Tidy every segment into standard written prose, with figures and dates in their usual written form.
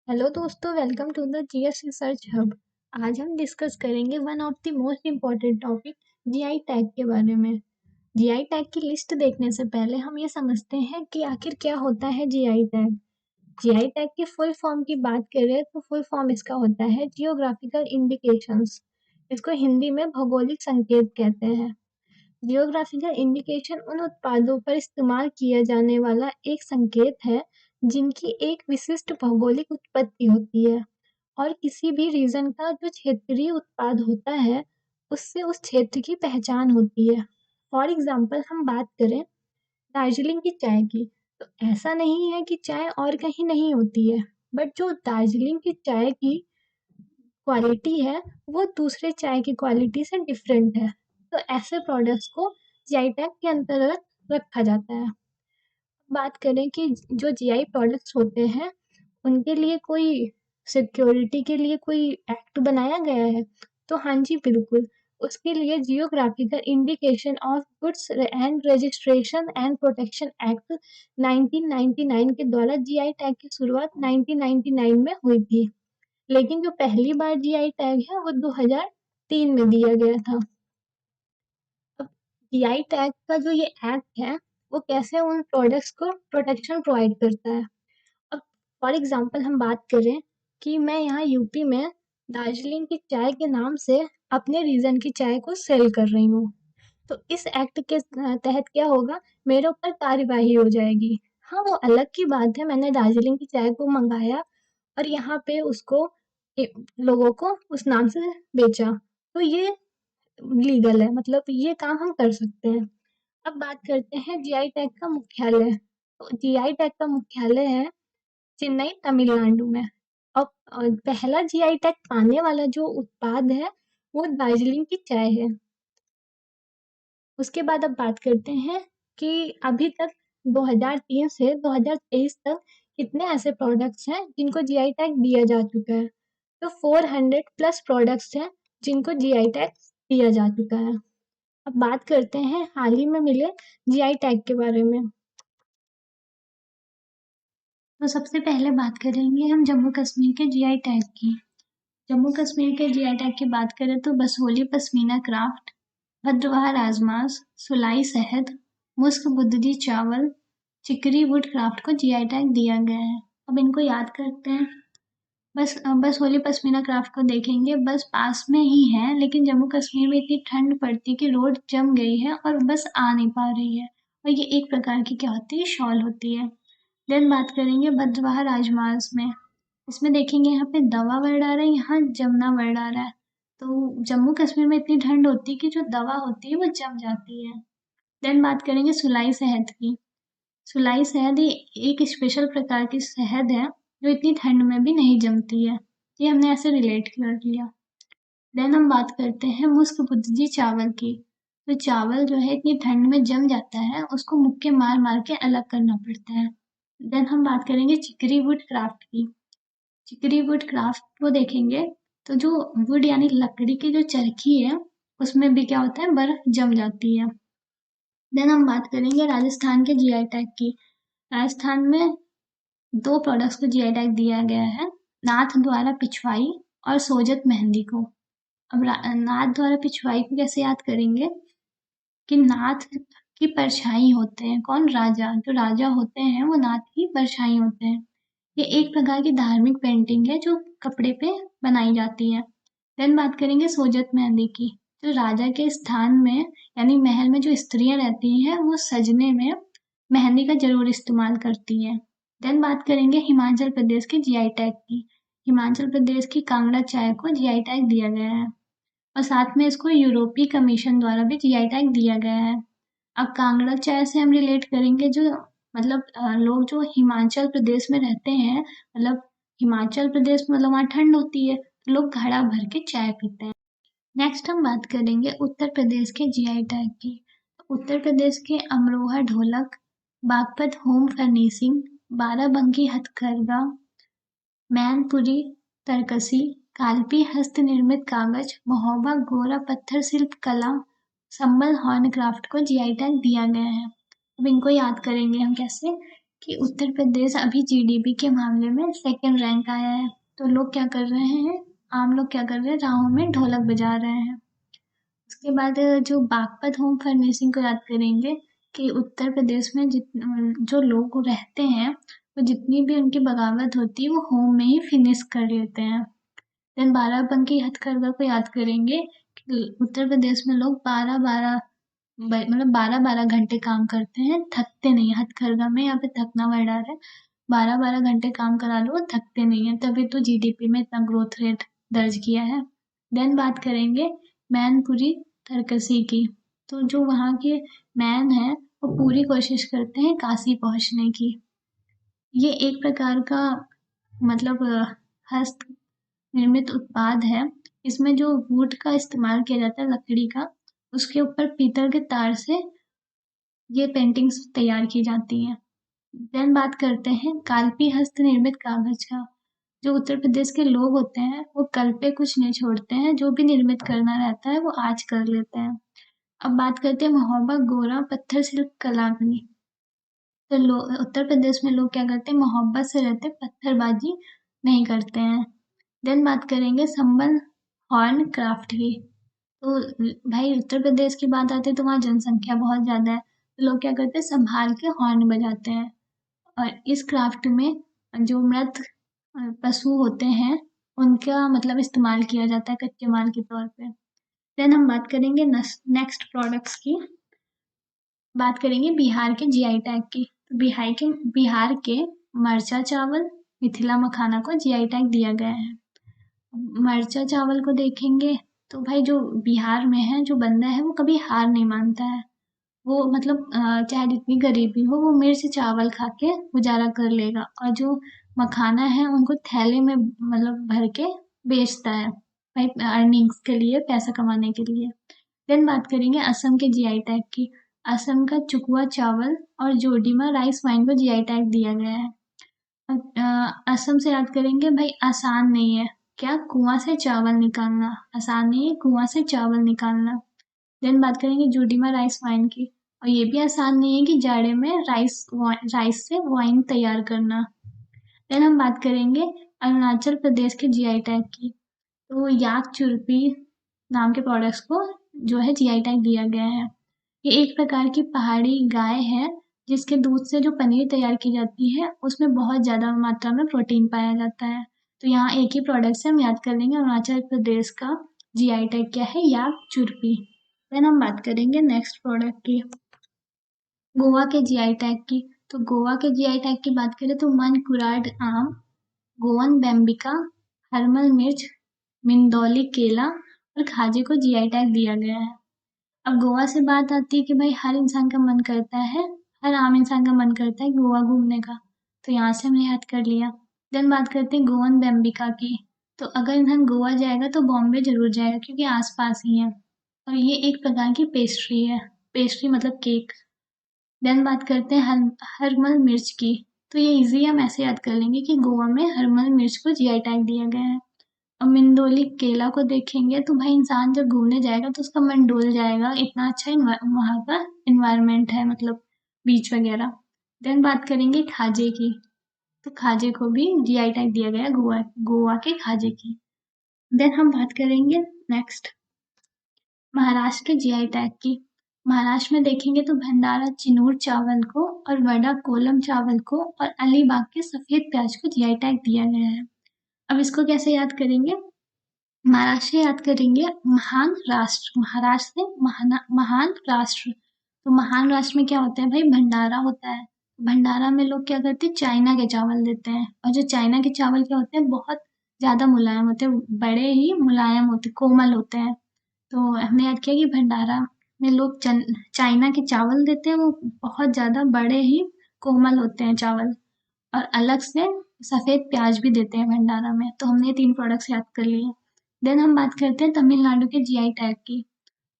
Hello दोस्तों, welcome to the GS research hub. आज हम डिस्कस करेंगे one of the most important topic GI tag के बारे में। जीआई टैग की लिस्ट देखने से पहले हम ये समझते हैं कि आखिर क्या होता है जीआई टैग। जीआई टैग की फुल फॉर्म की बात करें तो फुल फॉर्म इसका होता है जियोग्राफिकल इंडिकेशंस। इसको हिंदी में भौगोलिक संकेत कहते हैं। जियोग्राफिकल इंडिकेशन उन उत्पादों पर इस्तेमाल किया जाने वाला एक संकेत है जिनकी एक विशिष्ट भौगोलिक उत्पत्ति होती है और किसी भी रीजन का जो क्षेत्रीय उत्पाद होता है उससे उस क्षेत्र की पहचान होती है। फॉर एग्जाम्पल हम बात करें दार्जिलिंग की चाय की, तो ऐसा नहीं है कि चाय और कहीं नहीं होती है, बट जो दार्जिलिंग की चाय की क्वालिटी है वो दूसरे चाय की क्वालिटी से डिफरेंट है। तो ऐसे प्रोडक्ट्स को जीआई टैग के अंतर्गत रखा जाता है। बात करें कि जो जीआई प्रोडक्ट्स होते हैं उनके लिए कोई सिक्योरिटी के लिए कोई एक्ट बनाया गया है, तो हाँ जी बिल्कुल। उसके लिए geographical indication of goods and registration and protection act 1999 के द्वारा जीआई टैग की शुरुआत 1999 में हुई थी, लेकिन जो पहली बार जीआई टैग है वो 2003 में दिया गया था। अब जीआई टैग का जो ये एक्ट है वो कैसे उन प्रोडक्ट्स को प्रोटेक्शन प्रोवाइड करता है। अब फॉर एग्जांपल हम बात करें कि मैं यहाँ यूपी में दार्जिलिंग की चाय के नाम से अपने रीजन की चाय को सेल कर रही हूँ, तो इस एक्ट के तहत क्या होगा, मेरे ऊपर कार्यवाही हो जाएगी। हाँ, वो अलग की बात है, मैंने दार्जिलिंग की चाय को मंगाया और यहाँ पे उसको लोगों को उस नाम से बेचा, तो ये लीगल है, मतलब ये काम हम कर सकते हैं। अब बात करते हैं जीआई टैग का मुख्यालय। तो जीआई टैग का मुख्यालय है चेन्नई, तमिलनाडु में। अब पहला जीआई टैग पाने वाला जो उत्पाद है वो दार्जिलिंग की चाय है। उसके बाद अब बात करते हैं कि अभी तक 2003 से 2023 तक कितने ऐसे प्रोडक्ट्स हैं जिनको जीआई टैग दिया जा चुका है। तो 400 प्लस प्रोडक्ट्स हैं जिनको जीआई टैग दिया जा चुका है। अब बात करते हैं हाल ही में मिले जीआई टैग के बारे में। तो सबसे पहले बात करेंगे हम जम्मू कश्मीर के जीआई टैग की। जम्मू कश्मीर के जीआई टैग की बात करें तो बसोली पश्मीना क्राफ्ट, भद्रवाह राजमास, सुलाई शहद, मुस्क बुद्धि चावल, चिकरी वुड क्राफ्ट को जीआई टैग दिया गया है। अब इनको याद करते हैं। बस होली पश्मीना क्राफ्ट को देखेंगे, बस पास में ही है लेकिन जम्मू कश्मीर में इतनी ठंड पड़ती है कि रोड जम गई है और बस आ नहीं पा रही है। और ये एक प्रकार की क्या होती है, शॉल होती है। देन बात करेंगे भद्रवाह राजमास में। इसमें देखेंगे यहाँ पे दवा वर्ड आ रहा है, यहाँ जमना वर्ड आ रहा है। तो जम्मू कश्मीर में इतनी ठंड होती है कि जो दवा होती है वो जम जाती है। देन बात करेंगे सुलाई शहद की। सुलाई शहद एक स्पेशल प्रकार की शहद है जो इतनी ठंड में भी नहीं जमती है। ये हमने ऐसे रिलेट कर लिया। देन हम बात करते हैं मुस्क बुद्धि चावल की। तो चावल जो है इतनी ठंड में जम जाता है, उसको मुक्के मार मार के अलग करना पड़ता है। देन हम बात करेंगे चिकरी वुड क्राफ्ट की। चिकरी वुड क्राफ्ट को देखेंगे तो जो वुड यानी लकड़ी की जो चरखी है उसमें भी क्या होता है, बर्फ जम जाती है। देन हम बात करेंगे राजस्थान के जीआई टैग की। राजस्थान में दो प्रोडक्ट्स को जीआई टैग दिया गया है, नाथ द्वारा पिछवाई और सोजत मेहंदी को। अब नाथ द्वारा पिछवाई को कैसे याद करेंगे कि नाथ की परछाई होते हैं, कौन, राजा। जो राजा होते हैं वो नाथ की परछाई होते हैं। ये एक प्रकार की धार्मिक पेंटिंग है जो कपड़े पे बनाई जाती है। देन बात करेंगे सोजत मेहंदी की। जो राजा के स्थान में यानी महल में जो स्त्रियां रहती हैं वो सजने में मेहंदी का जरूर इस्तेमाल करती हैं। देन बात करेंगे हिमाचल प्रदेश के जीआई टैग की। हिमाचल प्रदेश की कांगड़ा चाय को जीआई टैग दिया गया है और साथ में इसको यूरोपीय कमीशन द्वारा भी जीआई टैग दिया गया है। अब कांगड़ा चाय से हम रिलेट करेंगे जो मतलब लोग जो हिमाचल प्रदेश में रहते हैं, मतलब हिमाचल प्रदेश में मतलब वहाँ ठंड होती है तो लोग घड़ा भर के चाय पीते हैं। नेक्स्ट हम बात करेंगे उत्तर प्रदेश के जीआई टैग की। उत्तर प्रदेश के अमरोहा ढोलक, बागपत होम फर्निशिंग, बाराबंकी हथकरघा, मैनपुरी तरकसी, कालपी हस्त निर्मित कागज, महोबा गोरा पत्थर शिल्प कला, संबल हॉर्न क्राफ्ट को जीआई टैग दिया गया है। अब इनको याद करेंगे हम कैसे कि उत्तर प्रदेश अभी जीडीपी के मामले में सेकंड रैंक आया है। तो लोग क्या कर रहे हैं, आम लोग क्या कर रहे हैं, राहों में ढोलक बजा रहे हैं। उसके बाद जो बागपत होम फर्निशिंग को याद करेंगे कि उत्तर प्रदेश में जो लोग रहते हैं वो जितनी भी उनकी बगावत होती है वो होम में ही फिनिश कर लेते हैं। देन बाराबंकी हथकरघा को याद करेंगे कि उत्तर प्रदेश में लोग 12-12 घंटे काम करते हैं, थकते नहीं हैं। हथकरघा में यहाँ पे थकना वर्ड आ रहा है। 12-12 घंटे काम करा लो, थकते नहीं है, तभी तो जीडीपी में इतना ग्रोथ रेट दर्ज किया है। देन बात करेंगे मैनपुरी तरकसी की। तो जो वहाँ के मैन हैं वो पूरी कोशिश करते हैं काशी पहुँचने की। ये एक प्रकार का मतलब हस्त निर्मित उत्पाद है। इसमें जो वुड का इस्तेमाल किया जाता है, लकड़ी का, उसके ऊपर पीतल के तार से ये पेंटिंग्स तैयार की जाती हैं। देन बात करते हैं काल्पी हस्त निर्मित कागज का। जो उत्तर प्रदेश के लोग होते हैं वो कल पे कुछ नहीं छोड़ते हैं, जो भी निर्मित करना रहता है वो आज कर लेते हैं। अब बात करते हैं महोबा गोरा पत्थर शिल्प कला की। तो उत्तर प्रदेश में लोग क्या करते हैं, मोहब्बत से रहते हैं, पत्थरबाजी नहीं करते हैं। देन बात करेंगे संबल हॉर्न क्राफ्ट की। तो भाई उत्तर प्रदेश की बात आती है तो वहाँ जनसंख्या बहुत ज़्यादा है, तो लोग क्या करते हैं, संभाल के हॉर्न बजाते हैं। और इस क्राफ्ट में जो मृत पशु होते हैं उनका मतलब इस्तेमाल किया जाता है कच्चे माल के तौर पे। देन हम बात करेंगे नेक्स्ट प्रोडक्ट्स की। बात करेंगे बिहार के जीआई टैग की। तो बिहार के मरचा चावल, मिथिला मखाना को जीआई टैग दिया गया है। मरचा चावल को देखेंगे तो भाई जो बिहार में है जो बंदा है वो कभी हार नहीं मानता है। वो मतलब चाहे जितनी गरीबी हो वो मिर्च चावल खा के गुजारा कर लेगा, और जो मखाना है उनको थैले में मतलब भर के बेचता है भाई, अर्निंग्स के लिए, पैसा कमाने के लिए। देन बात करेंगे असम के जीआई टैग की। असम का चुकुआ चावल और जोडीमा राइस वाइन को जीआई टैग दिया गया है। असम से याद करेंगे भाई, आसान नहीं है क्या कुआं से चावल निकालना, आसान नहीं है कुआं से चावल निकालना। देन बात करेंगे जोडीमा राइस वाइन की, और ये भी आसान नहीं है कि जाड़े में राइस से वाइन तैयार करना। देन हम बात करेंगे अरुणाचल प्रदेश के जीआई टैग की। तो याक चुरपी नाम के प्रोडक्ट्स को जो है जीआई टैग दिया गया है। ये एक प्रकार की पहाड़ी गाय है जिसके दूध से जो पनीर तैयार की जाती है उसमें बहुत ज़्यादा मात्रा में प्रोटीन पाया जाता है। तो यहाँ एक ही प्रोडक्ट से हम याद कर लेंगे अरुणाचल प्रदेश का जीआई टैग क्या है, याक चुरपी। देन हम बात करेंगे नेक्स्ट प्रोडक्ट की, गोवा के जीआई टैग की। तो गोवा के जीआई टैग की बात करें तो मन कुराड आम, गोवन बेम्बिका, हरमल मिर्च, मिंदौली केला और खाजे को जीआई टैग दिया गया है। अब गोवा से बात आती है कि भाई हर इंसान का मन करता है, हर आम इंसान का मन करता है गोवा घूमने का, तो यहाँ से हमने याद कर लिया। देन बात करते हैं गोवन बेम्बिका की। तो अगर इंसान गोवा जाएगा तो बॉम्बे जरूर जाएगा क्योंकि आसपास ही है, और ये एक प्रकार की पेस्ट्री है, पेस्ट्री मतलब केक। देन बात करते हैं हरमल मिर्च की। तो ये इजी हम ऐसे याद कर लेंगे कि गोवा में हरमल मिर्च को जीआई टैग दिया गया है। अब मिंदोली केला को देखेंगे तो भाई इंसान जब घूमने जाएगा तो उसका मन डोल जाएगा, इतना अच्छा वहाँ का इन्वायरमेंट है, मतलब बीच वगैरह। देन बात करेंगे खाजे की। तो खाजे को भी जीआई टैग दिया गया गोवा गोवा के खाजे की। देन हम बात करेंगे नेक्स्ट महाराष्ट्र के जीआई टैग की। महाराष्ट्र में देखेंगे तो भंडारा चिनूर चावल को और वडा कोलम चावल को और अलीबाग के सफेद प्याज को जीआई टैग दिया गया है। अब इसको कैसे याद करेंगे, महाराष्ट्र से याद करेंगे महान राष्ट्र, महाराष्ट्र से महान राष्ट्र। तो महान राष्ट्र में क्या होता है भाई, भंडारा होता है। भंडारा में लोग क्या करते हैं, चाइना के चावल देते हैं, और जो चाइना के चावल क्या होते हैं, बहुत ज्यादा मुलायम होते हैं, बड़े ही मुलायम होते, कोमल होते हैं। तो हमने याद किया कि भंडारा में लोग चाइना के चावल देते हैं, वो बहुत ज्यादा बड़े ही कोमल होते हैं चावल, और अलग से सफेद प्याज भी देते हैं भंडारा में। तो हमने ये 3 प्रोडक्ट्स याद कर लिए। देन हम बात करते हैं तमिलनाडु के जीआई टैग की।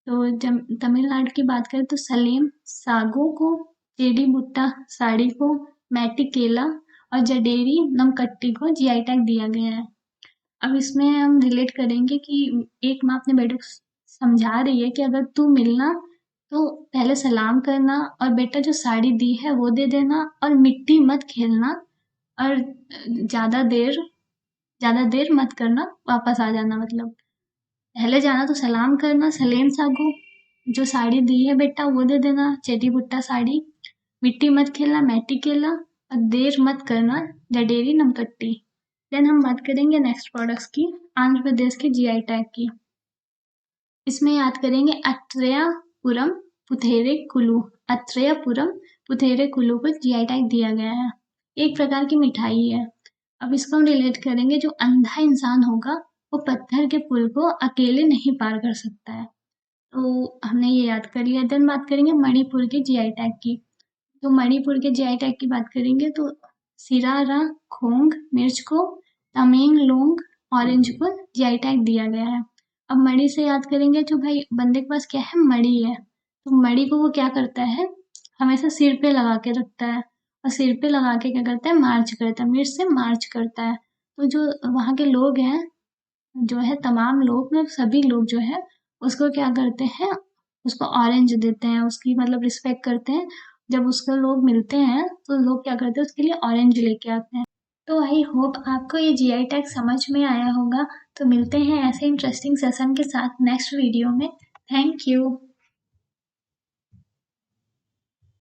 तो जब तमिलनाडु की बात करें तो सलेम सागो को, जेडी बुट्टा साड़ी को, मैटी केला और जडेरी नमकट्टी को जीआई टैग दिया गया है। अब इसमें हम रिलेट करेंगे कि एक माँ अपने बेटे को समझा रही है कि अगर तू मिलना तो पहले सलाम करना और बेटा जो साड़ी दी है वो दे देना और मिट्टी मत खेलना और ज़्यादा देर मत करना, वापस आ जाना मतलब। पहले जाना तो सलाम करना, सलेम सागो, जो साड़ी दी है बेटा वो दे देना, चेटी बुट्टा साड़ी, मिट्टी मत खेलना, मैटी खेलना और देर मत करना, जडेरी नमकट्टी। देन हम बात करेंगे नेक्स्ट प्रोडक्ट्स की, आंध्र प्रदेश के जीआई टैग की। इसमें याद करेंगे अत्रेयापुरम पुथेरे कुलू। अत्रेयापुरम पुथेरे कुलू को जीआई टैग दिया गया है। एक प्रकार की मिठाई है। अब इसको हम रिलेट करेंगे, जो अंधा इंसान होगा वो पत्थर के पुल को अकेले नहीं पार कर सकता है। तो हमने ये याद कर लिया। देन बात करेंगे मणिपुर के जीआई टैग की। तो मणिपुर के जीआई टैग की बात करेंगे तो सिरारा खोंग मिर्च को तमेंगलोंग ऑरेंज को जीआई टैग दिया गया है। अब मणि से याद करेंगे, जो भाई बंदे के पास क्या है, मणि है। तो मणि को वो क्या करता है, हमेशा सिर पे लगा के रखता है और सिर पे लगा के क्या करता है, मार्च करता है, मिर्च से मार्च करता है। तो जो वहाँ के लोग हैं, जो है तमाम लोग मतलब सभी लोग जो है उसको क्या करते हैं, उसको ऑरेंज देते हैं, उसकी मतलब रिस्पेक्ट करते हैं। जब उसको लोग मिलते हैं तो लोग क्या करते हैं, उसके लिए ऑरेंज लेके आते हैं। तो आई होप आपको ये जीआई टैग समझ में आया होगा। तो मिलते हैं ऐसे इंटरेस्टिंग सेशन के साथ नेक्स्ट वीडियो में। Thank you.